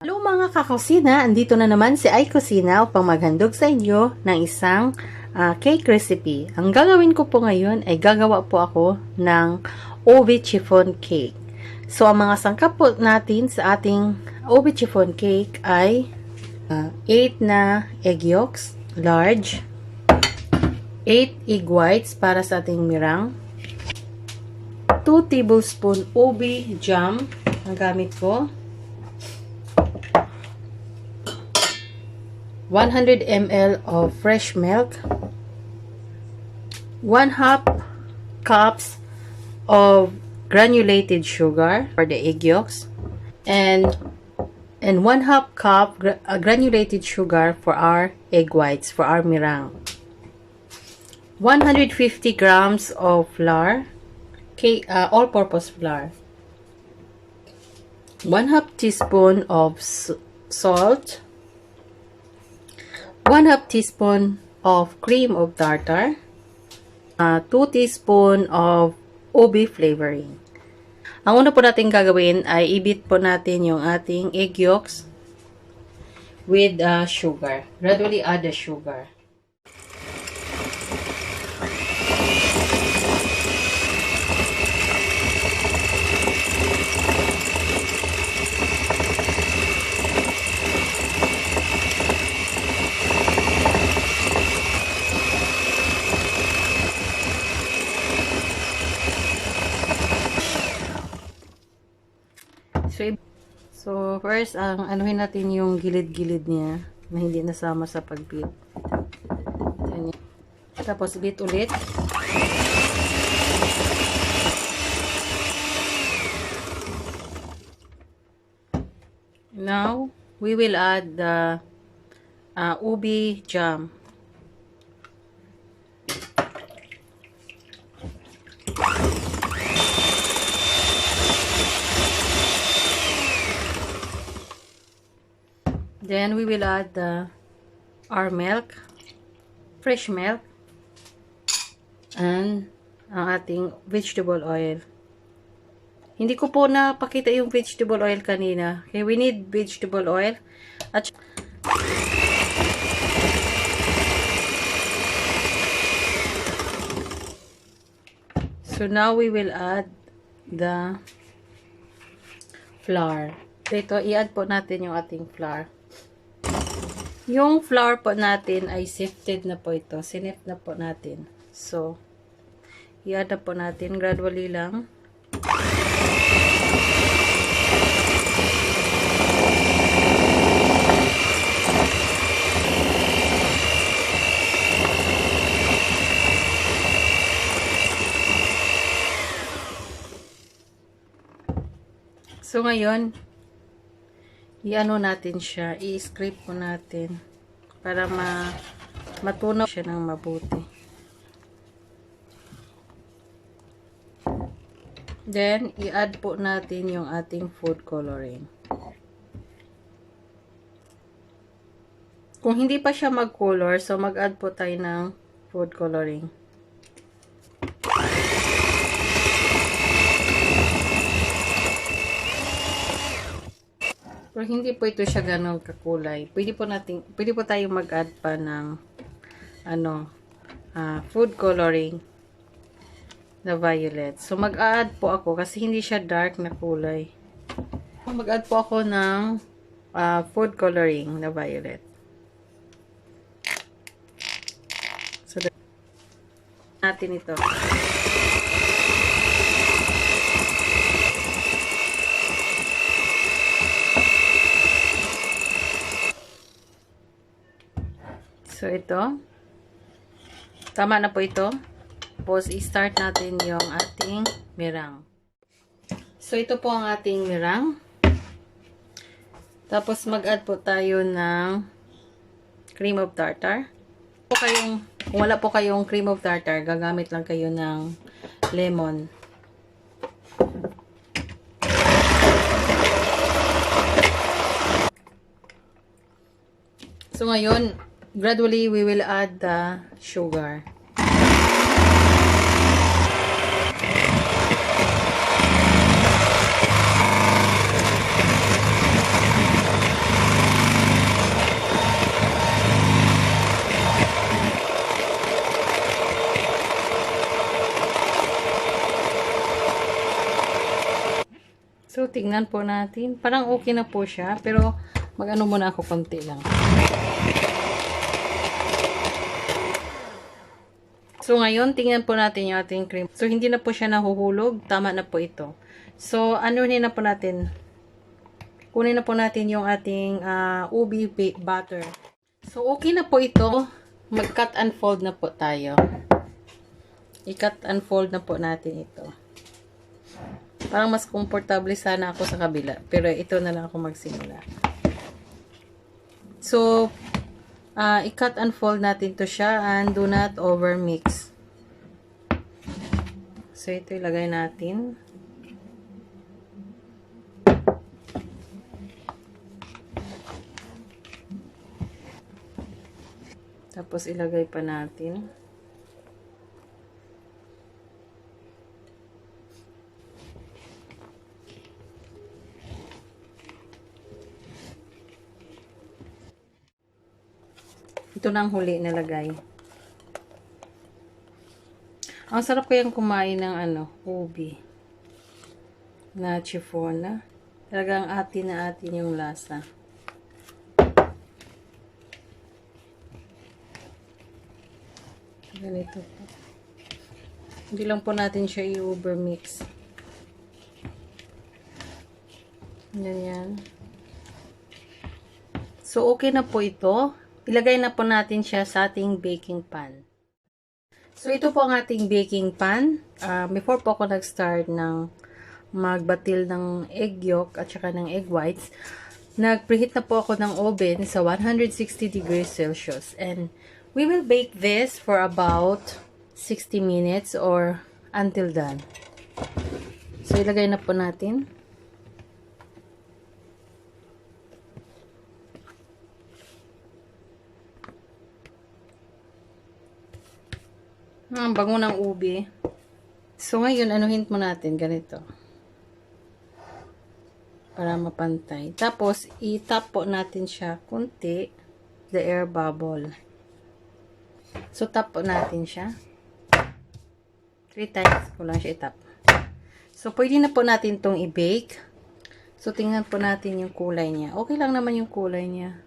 Hello mga kakusina, andito na naman si Ay Kusina upang maghandog sa inyo ng isang cake recipe. Ang gagawin ko po ngayon ay gagawa po ako ng ube chiffon cake. So ang mga sangkap po natin sa ating ube chiffon cake ay 8 na egg yolks, large, 8 egg whites para sa ating meringue, 2 tablespoon ube jam ang gamit ko, 100 ml of fresh milk, 1/2 cups of granulated sugar for the egg yolks, and 1/2 cup granulated sugar for our egg whites, for our meringue. 150 grams of flour, all-purpose flour, 1/2 teaspoon of salt, 1/2 teaspoon of cream of tartar, 2 teaspoon of ube flavoring. Ang una po natin gagawin ay i-beat po natin yung ating egg yolks with sugar. Gradually add the sugar. So first, anuhin natin yung gilid-gilid niya na hindi nasama sa pag-beat. Tapos beat ulit. Now, we will add the ube jam. Then we will add our milk, fresh milk, and ang ating vegetable oil. Hindi ko po napakita yung vegetable oil kanina. Okay, we need vegetable oil. At so now we will add the flour. Dito, i-add po natin yung ating flour. Yung flour po natin ay sifted na po ito. Sinift na po natin. So, i-add na po natin. Gradually lang. So, ngayon, i-ano natin siya, i-scrape po natin para matunaw siya ng mabuti. Then, i-add po natin yung ating food coloring. Kung hindi pa siya mag-color, so mag-add po tayo ng food coloring. Pero hindi po ito siya ganun kakulay. Pwede po tayong mag-add pa ng food coloring na violet. So mag-add po ako kasi hindi siya dark na kulay. Mag-add po ako ng food coloring na violet. So natin ito. So, ito. Tama na po ito. Tapos, i-start natin yung ating meringue. So, ito po ang ating meringue. Tapos, mag-add po tayo ng cream of tartar. Kung wala po kayong cream of tartar, gagamit lang kayo ng lemon. So, ngayon, gradually, we will add the sugar. tingnan po natin. Parang okay na po siya, pero mag-ano muna ako konti lang. So, ngayon, tingnan po natin yung ating cream. So, hindi na po siya nahuhulog. Tama na po ito. So, anuhin na po natin. Kunin na po natin yung ating ubi butter. So, okay na po ito. Mag-cut and fold na po tayo. I-cut and fold na po natin ito. Parang mas komportable sana ako sa kabila. Pero ito na lang ako magsimula. So, i-cut and fold natin to siya and do not over mix. So, ito ilagay natin. Tapos, ilagay pa natin. Ito na ang huli nilagay. Ang sarap kayang kumain ng ubi na chiffon na. Talagang atin na atin yung lasa. Ganito po. Hindi lang po natin siya i-over mix. Ganyan. So, okay na po ito. Ilagay na po natin siya sa ating baking pan. So, ito po ang ating baking pan. Before po ako nag-start ng magbatil ng egg yolk at saka ng egg whites, nag-preheat na po ako ng oven sa 160 degrees Celsius. And we will bake this for about 60 minutes or until done. So, ilagay na po natin. Ang bango ng ubi. So, ngayon, anuhin mo natin. Ganito. Para mapantay. Tapos, i-tap po natin siya kunti. The air bubble. So, tap po natin siya. 3 times ko lang siya i-tap. So, pwede na po natin itong i-bake. So, tingnan po natin yung kulay niya. Okay lang naman yung kulay niya.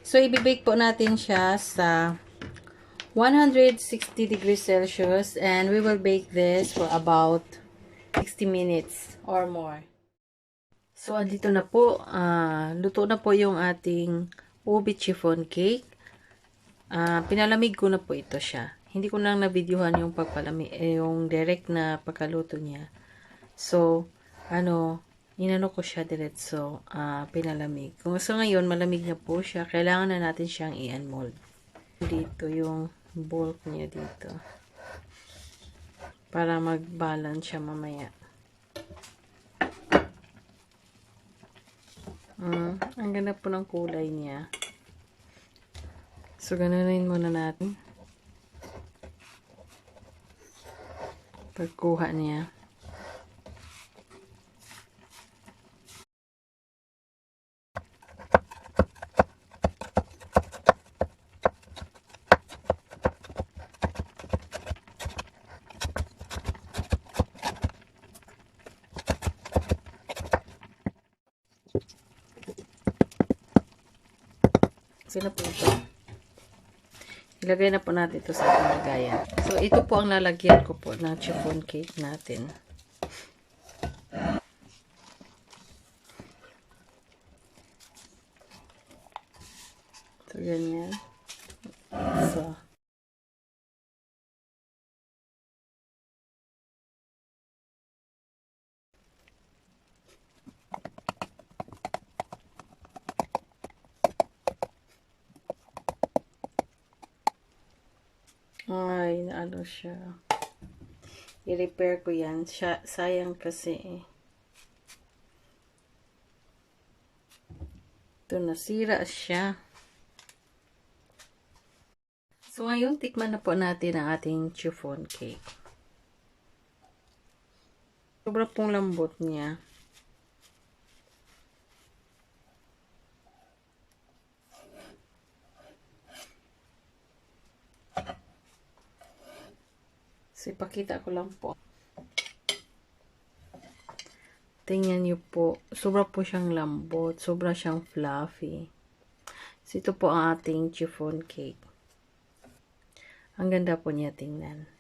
So, i-bake po natin siya sa 160 degrees Celsius and we will bake this for about 60 minutes or more. So, andito na po. Luto na po yung ating ubi chiffon cake. Pinalamig ko na po ito siya. Hindi ko lang na-videohan yung pagpalamig, yung direct na pagkaluto niya. So, inano ko siya diretso, pinalamig. Kung sa ngayon, malamig na po siya, kailangan na natin siyang i-unmold. Dito yung bulk niya dito. Para mag-balance siya mamaya. Ang ganda po ng kulay niya. So, ganunin muna natin. Pagkuha niya. Sino po ito? Ilagay na po natin ito sa ating lagayan. So, ito po ang lalagyan ko po na chiffon cake natin. So, ganyan. So, ay, ano siya. I-repair ko yan. Sayang kasi ito, nasira siya. So, ngayon, tikman na po natin ang ating chiffon cake. Sobra pong lambot niya. So, ipakita ko lang po. Tingnan niyo po, sobra po siyang lambot, sobra siyang fluffy. So, ito po ang ating chiffon cake. Ang ganda po niya tingnan.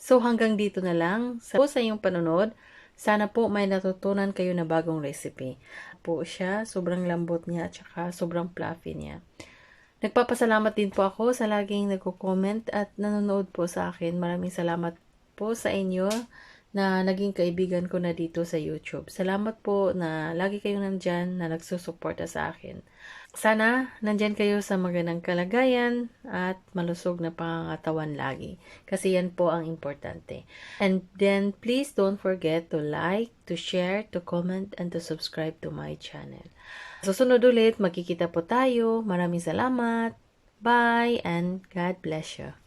So, hanggang dito na lang sa inyong panunod. Sana po may natutunan kayo na bagong recipe. Po siya, sobrang lambot niya at saka sobrang fluffy niya. Nagpapasalamat din po ako sa laging nagko-comment at nanonood po sa akin. Maraming salamat po sa inyo na naging kaibigan ko na dito sa YouTube. Salamat po na lagi kayong nandyan na nagsusuporta sa akin. Sana nandyan kayo sa magandang kalagayan at malusog na pangangatawan lagi. Kasi yan po ang importante. And then please don't forget to like, to share, to comment, and to subscribe to my channel. Susunod ulit, magkikita po tayo. Maraming salamat. Bye and God bless you.